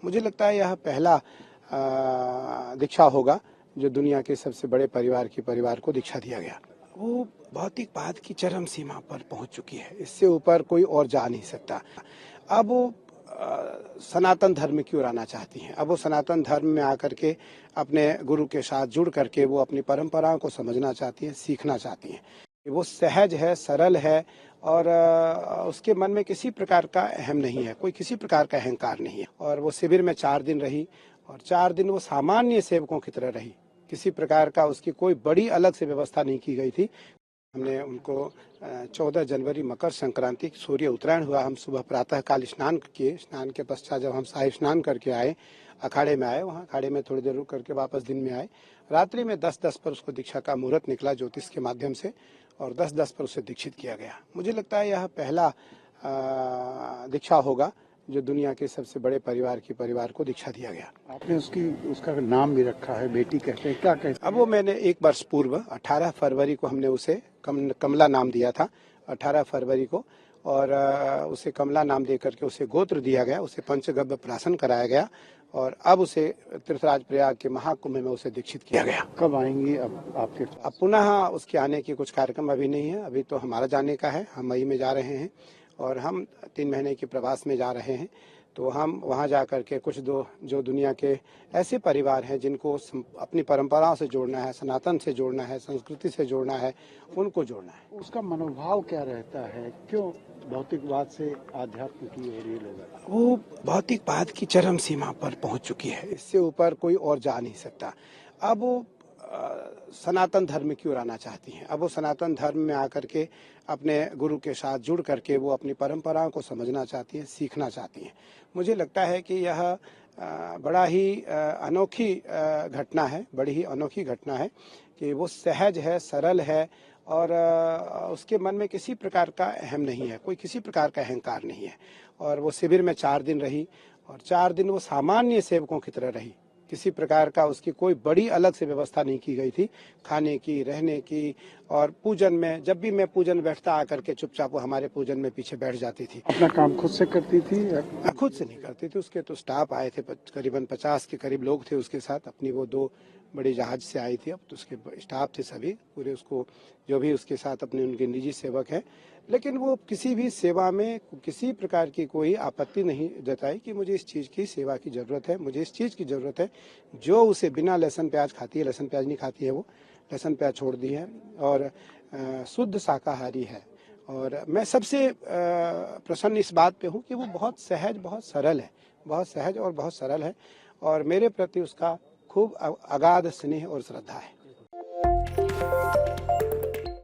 मुझे लगता है यह पहला दीक्षा होगा जो दुनिया के सबसे बड़े परिवार को दीक्षा दिया गया। वो भौतिकवाद की चरम सीमा पर पहुंच चुकी है, इससे ऊपर कोई और जा नहीं सकता। अब वो सनातन धर्म की ओर आना चाहती हैं। अब वो सनातन धर्म में आकर के अपने गुरु के साथ जुड़ करके वो अपनी परंपराओं को समझना चाहती हैं, सीखना चाहती हैं। वो सहज है, सरल है और उसके मन में किसी प्रकार का अहम नहीं है, कोई किसी प्रकार का अहंकार नहीं है। और वो शिविर में 4 दिन रही और 4 दिन वो सामान्य सेवकों की तरह रही। किसी प्रकार का उसकी कोई बड़ी अलग से व्यवस्था नहीं की गई थी। हमने उनको 14 जनवरी मकर संक्रांति सूर्य उत्तरायण हुआ, हम सुबह प्रातः काल स्नान किए। स्नान के पश्चात जब हम साहिब स्नान करके आए, अखाड़े में आए, वहाँ अखाड़े में थोड़ी देर रुक करके वापस दिन में आए। रात्रि में 10:10 पर उसको दीक्षा का मुहूर्त निकला ज्योतिष के माध्यम से और 10:10 पर उसे दीक्षित किया गया। मुझे लगता है यह पहला दीक्षा होगा जो दुनिया के सबसे बड़े परिवार को दीक्षा दिया गया। आपने उसका नाम भी रखा है, बेटी कहते हैं, क्या कहते हैं? अब वो मैंने 1 वर्ष पूर्व 18 फरवरी को हमने उसे कमला नाम दिया था, 18 फरवरी को। और उसे कमला नाम दे करके उसे गोत्र दिया गया, उसे पंचगव्य प्राशन कराया गया और अब उसे तीर्थराज प्रयाग के महाकुंभ में उसे दीक्षित किया गया। कब आएंगी अब आपके? अब पुनः उसके आने की कुछ कार्यक्रम अभी नहीं है, अभी तो हमारा जाने का है। हम मई में जा रहे हैं और हम 3 महीने के प्रवास में जा रहे हैं। तो हम वहाँ जा कर के कुछ जो दुनिया के ऐसे परिवार हैं जिनको अपनी परंपराओं से जोड़ना है, सनातन से जोड़ना है, संस्कृति से जोड़ना है, उनको जोड़ना है। उसका मनोभाव क्या रहता है? क्यों भौतिकवाद से आध्यात्म की ओर ये लोग? वो भौतिकवाद की चरम सीमा पर पहुंच चुकी है, इससे ऊपर कोई और जा नहीं सकता। अब वो सनातन धर्म की ओर आना चाहती हैं। अब वो सनातन धर्म में आकर के अपने गुरु के साथ जुड़ करके वो अपनी परंपराओं को समझना चाहती हैं, सीखना चाहती हैं। मुझे लगता है कि यह बड़ा ही अनोखी घटना है, बड़ी ही अनोखी घटना है कि वो सहज है, सरल है और उसके मन में किसी प्रकार का अहम नहीं है, कोई किसी प्रकार का अहंकार नहीं है। और वो शिविर में 4 दिन रही और 4 दिन वो सामान्य सेवकों की तरह रही। किसी प्रकार का उसकी कोई बड़ी अलग से व्यवस्था नहीं की गई थी, खाने की, रहने की। और पूजन में जब भी मैं पूजन बैठता आकर के चुपचाप वो हमारे पूजन में पीछे बैठ जाती थी। अपना काम खुद से करती थी? खुद से नहीं करती थी, उसके तो स्टाफ आए थे, करीबन 50 के करीब लोग थे उसके साथ। अपनी वो 2 बड़ी जहाज से आई थी, अब तो उसके स्टाफ थे सभी पूरे, उसको जो भी उसके साथ अपने उनके निजी सेवक हैं। लेकिन वो किसी भी सेवा में किसी प्रकार की कोई आपत्ति नहीं जताई कि मुझे इस चीज़ की सेवा की ज़रूरत है, मुझे इस चीज़ की ज़रूरत है। जो उसे बिना लहसुन प्याज खाती है, लहसुन प्याज नहीं खाती है वो, लहसुन प्याज छोड़ दी है और शुद्ध शाकाहारी है। और मैं सबसे प्रसन्न इस बात पे हूँ कि वो बहुत सहज, बहुत सरल है, बहुत सहज और बहुत सरल है और मेरे प्रति उसका खूब अगाध स्नेह और श्रद्धा है।